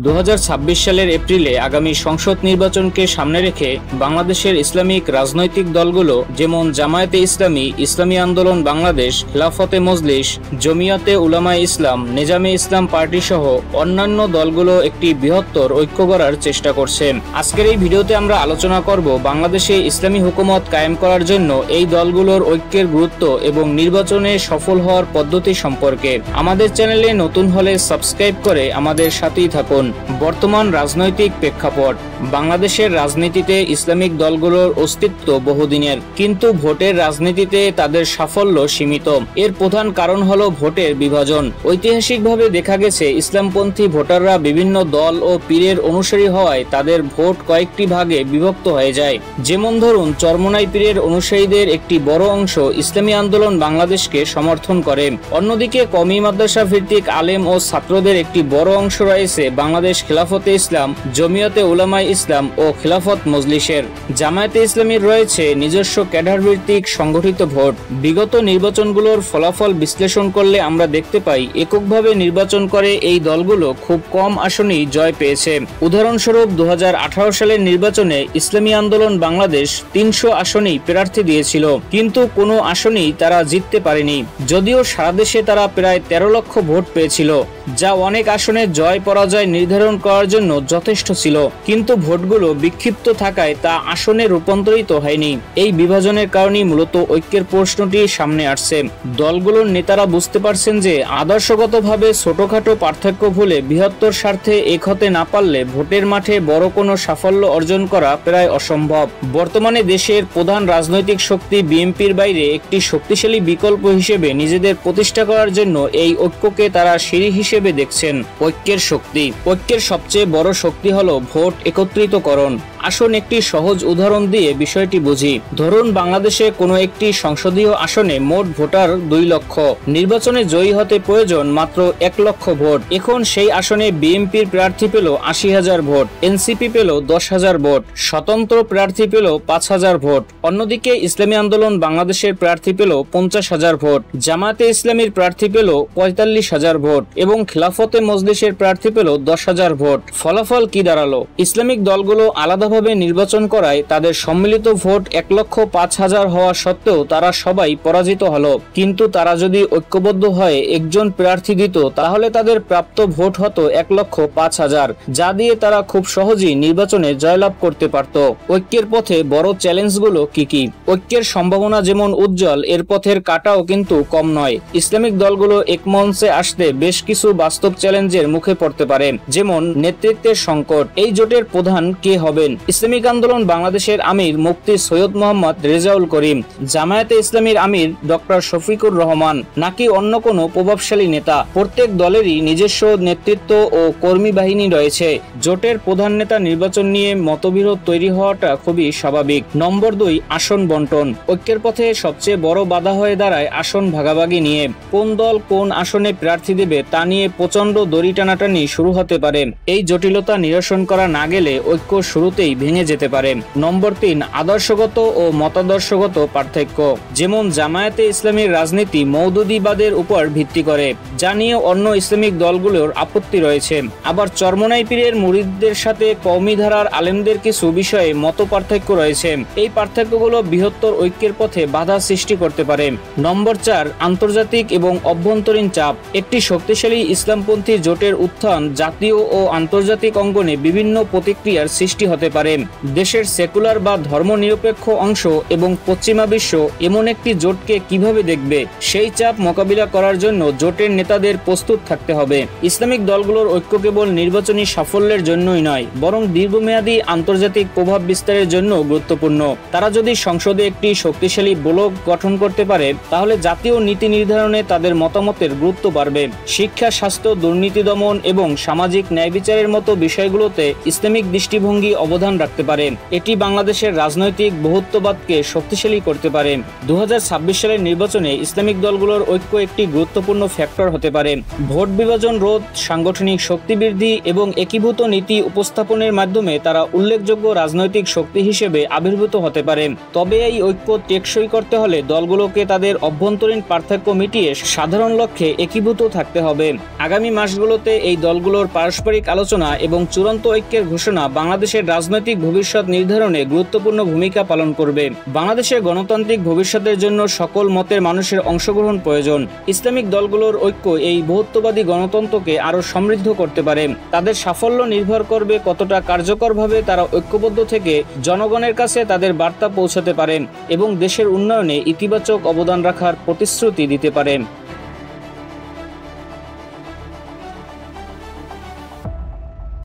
2026 সালের এপ্রিলে আগামী সংসদ নির্বাচনকে সামনে রেখে বাংলাদেশের ইসলামিক রাজনৈতিক দলগুলো যেমন জামায়াতে ইসলামী, ইসলামী আন্দোলন বাংলাদেশ, খিলাফতে মজলিস, জমিয়াতে উলামায়ে ইসলাম, নেজামে ইসলাম পার্টি সহ অন্যান্য দলগুলো একটি বৃহত্তর ঐক্য গড়ার চেষ্টা করছে। আজকের এই ভিডিওতে আমরা আলোচনা করব বাংলাদেশে ইসলামী হুকুমত কায়েম করার জন্য এই দলগুলোর ঐক্যের গুরুত্ব এবং নির্বাচনে সফল হওয়ার পদ্ধতি সম্পর্কে। আমাদের চ্যানেলে নতুন হলে সাবস্ক্রাইব করে আমাদের সাথেই থাকুন। বর্তমান রাজনৈতিক প্রেক্ষাপট। বাংলাদেশের রাজনীতিতে ইসলামিক দলগুলোর অস্তিত্ব বহুদিনের, কিন্তু ভোটের রাজনীতিতে তাদের সাফল্য সীমিত। এর প্রধান কারণ হলো ভোটের বিভাজন। ঐতিহাসিকভাবে দেখা গেছে ইসলামপন্থী ভোটাররা বিভিন্ন দল ও পীরের অনুসারী হওয়ায় তাদের ভোট কয়েকটি ভাগে বিভক্ত হয়ে যায়। যেমন ধরুন, চরমোনাই পীরের অনুসারীদের একটি বড় অংশ ইসলামী আন্দোলন বাংলাদেশকে সমর্থন করে, অন্যদিকে কওমি মাদ্রাসা ভিত্তিক আলেম ও ছাত্রদের একটি বড় অংশ রয়েছে বাংলাদেশ খিলাফতে ইসলাম, জমিয়তে উলামায়ে ইসলাম ও খিলাফত মজলিসের। জামায়াতে ইসলামীর রয়েছে নিজস্ব ক্যাডার ভিত্তিক সংগঠিত ভোট। বিগত নির্বাচনগুলোর ফলাফল বিশ্লেষণ করলে আমরা দেখতে পাই এককভাবে নির্বাচন করে এই দলগুলো খুব কম আসনেই জয় পেয়েছে। উদাহরণস্বরূপ 2018 সালের নির্বাচনে ইসলামী আন্দোলন বাংলাদেশ 300 আসনেই প্রার্থী দিয়েছিল, কিন্তু কোনো আসনেই তারা জিততে পারেনি, যদিও সারা দেশে তারা প্রায় 13 লক্ষ ভোট পেয়েছিল, যা অনেক আসনে জয় পরাজয় নির্ধারণ করার জন্য যথেষ্ট ছিল। কিন্তু ভোটগুলো বিক্ষিপ্ত থাকায় তা আসনে রূপান্তরিত হয়নি। এই বিভাজনের কারণেই মূলত ঐক্যের প্রশ্নটি সামনে আসছে। দলগুলোর নেতারা বুঝতে পারছেন যে আদর্শগতভাবে ছোটখাটো পার্থক্য ভুলে বৃহত্তর স্বার্থে এক হতে না পারলে ভোটের মাঠে বড় কোনো সাফল্য অর্জন করা প্রায় অসম্ভব। বর্তমানে দেশের প্রধান রাজনৈতিক শক্তি বিএনপির বাইরে একটি শক্তিশালী বিকল্প হিসেবে নিজেদের প্রতিষ্ঠা করার জন্য এই ঐক্যকে তারা সিঁড়ি হিসেবে দেখছেন। ঐক্যের শক্তি। ঐক্যের সবচেয়ে বড় শক্তি হলো ভোট একত্রিতকরণ। আসুন একটি সহজ উদাহরণ দিয়ে বিষয়টি বুঝি। ধরুন, বাংলাদেশে কোনো একটি সংসদীয় আসনে মোট ভোটার 2 লক্ষ। নির্বাচনে জয়ী হতে প্রয়োজন মাত্র 1 লক্ষ ভোট। এখন সেই আসনে বিএনপির প্রার্থী পেল 80,000 ভোট, এনসিপি পেল 10,000 ভোট, স্বতন্ত্র প্রার্থী পেল 5,000 ভোট। অন্যদিকে ইসলামী আন্দোলন বাংলাদেশের প্রার্থী পেল 50,000 ভোট, জামায়াতে ইসলামীর প্রার্থী পেল 45,000 ভোট এবং খিলাফতে মজলিসের প্রার্থী পেল 10,000 ভোট। ফলাফল কি দাঁড়ালো? ইসলামিক দলগুলো আলাদাভাবে নির্বাচন করায় তাদের সম্মিলিত ভোট 1,05,000 হওয়া সত্ত্বেও তারা সবাই পরাজিত হলো। কিন্তু তারা যদি ঐক্যবদ্ধ হয়ে একজন প্রার্থী দিত, তাহলে তাদের প্রাপ্ত ভোট হতো 1,05,000, যা দিয়ে তারা খুব সহজেই নির্বাচনে জয়লাভ করতে পারত। ঐক্যের পথে বড় চ্যালেঞ্জগুলো কি কি? ঐক্যের সম্ভাবনা যেমন উজ্জ্বল, এর পথের কাঁটাও কিন্তু কম নয়। ইসলামিক দলগুলো এক মঞ্চে আসতে বেশ কিছু বাস্তব চ্যালেঞ্জের মুখে পড়তে পারে, যেমন নেতৃত্বের সংকট। এই জোটের প্রধান কে হবেন? ইসলামিক আন্দোলন বাংলাদেশের আমির মুফতি সৈয়দ মোহাম্মদ রেজাউল করিম, জামায়াতে ইসলামীর আমির ডক্টর শফিকুর রহমান, নাকি অন্য কোনো প্রভাবশালী নেতা? প্রত্যেক দলেরই নিজস্ব নেতৃত্ব ও কর্মী বাহিনী রয়েছে। জোটের প্রধান নেতা নির্বাচন নিয়ে মতবিরোধ তৈরি হওয়াটা খুবই স্বাভাবিক। নম্বর 2, আসন বন্টন। ঐক্যের পথে সবচেয়ে বড় বাধা হয়ে দাঁড়ায় আসন ভাগাভাগি নিয়ে। কোন দল কোন আসনে প্রার্থী দেবে তা নিয়ে প্রচন্ড দড়ি টানাটানি শুরু হতে পারে। এই জটিলতা নিরসন করা না গেলে ঐক্য শুরুতেই ভেঙে যেতে পারে। নম্বর 3, আদর্শগত ও মতাদর্শগত পার্থক্য। যেমন জামায়াতে ইসলামীর রাজনীতি মওদুদিবাদের উপর ভিত্তি করে, যা নিয়ে অন্য ইসলামিক দলগুলোর আপত্তি রয়েছে। আবার চরমোনাই পীরের মুরিদদের সাথে কওমি ধারার আলেমদের কিছু বিষয়ে মত পার্থক্য রয়েছে। এই পার্থক্যগুলো বৃহত্তর ঐক্যের পথে বাধা সৃষ্টি করতে পারে। নম্বর 4, আন্তর্জাতিক এবং অভ্যন্তরীণ চাপ। একটি শক্তিশালী ইসলামপন্থী জোটের উত্থান জাতীয় ও আন্তর্জাতিক অঙ্গনে বিভিন্ন প্রতিক্রিয়ার সৃষ্টি হতে পারে। দেশের সেকুলার বা ধর্মনিরপেক্ষ অংশ এবং পশ্চিমা বিশ্ব এমন একটি জোটকে কিভাবে দেখবে, সেই চাপ মোকাবিলা করার জন্য জোটের নেতাদের প্রস্তুত থাকতে হবে। ইসলামিক দলগুলোর ঐক্য কেবল নির্বাচনী সাফল্যের জন্যই নয়, বরং দীর্ঘমেয়াদী আন্তর্জাতিক প্রভাব বিস্তারের জন্য গুরুত্বপূর্ণ। তারা যদি সংসদে একটি শক্তিশালী ব্লক গঠন করতে পারে, তাহলে জাতীয় নীতি নির্ধারণে তাদের মতামতের গুরুত্ব বাড়বে। শিক্ষা, স্বাস্থ্য, দুর্নীতি দমন এবং সামাজিক ন্যায় বিচারের মতো বিষয়গুলোতে ইসলামিক দৃষ্টিভঙ্গি অবদান অবদান রাখতে পারে। এটি বাংলাদেশের রাজনৈতিক বহুত্ববাদকে শক্তিশালী করতে পারে। 2026 সালের নির্বাচনে ইসলামিক দলগুলোর ঐক্য একটি গুরুত্বপূর্ণ ফ্যাক্টর হতে পারে। ভোট বিভাজন রোধ, সাংগঠনিক শক্তি বৃদ্ধি এবং একীভূত নীতি উপস্থাপনের মাধ্যমে তারা উল্লেখযোগ্য রাজনৈতিক শক্তি হিসেবে আবির্ভূত হতে পারে। তবে এই ঐক্য টেকসই করতে হলে দলগুলোকে তাদের অভ্যন্তরীণ পার্থক্য মিটিয়ে সাধারণ লক্ষ্যে একীভূত থাকতে হবে। আগামী মাসগুলোতে এই দলগুলোর পারস্পরিক আলোচনা এবং চূড়ান্ত ঐক্যের ঘোষণা বাংলাদেশের রাজনৈতিক ভবিষ্যৎ নির্ধারণে গুরুত্বপূর্ণ ভূমিকা পালন করবে। বাংলাদেশের গণতান্ত্রিক ভবিষ্যতের জন্য সকল মতের মানুষের অংশগ্রহণ প্রয়োজন। ইসলামিক দলগুলোর ঐক্য এই বহুত্ববাদী গণতন্ত্রকে আরও সমৃদ্ধ করতে পারে। তাদের সাফল্য নির্ভর করবে কতটা কার্যকরভাবে তারা ঐক্যবদ্ধ থেকে জনগণের কাছে তাদের বার্তা পৌঁছাতে পারে এবং দেশের উন্নয়নে ইতিবাচক অবদান রাখার প্রতিশ্রুতি দিতে পারে।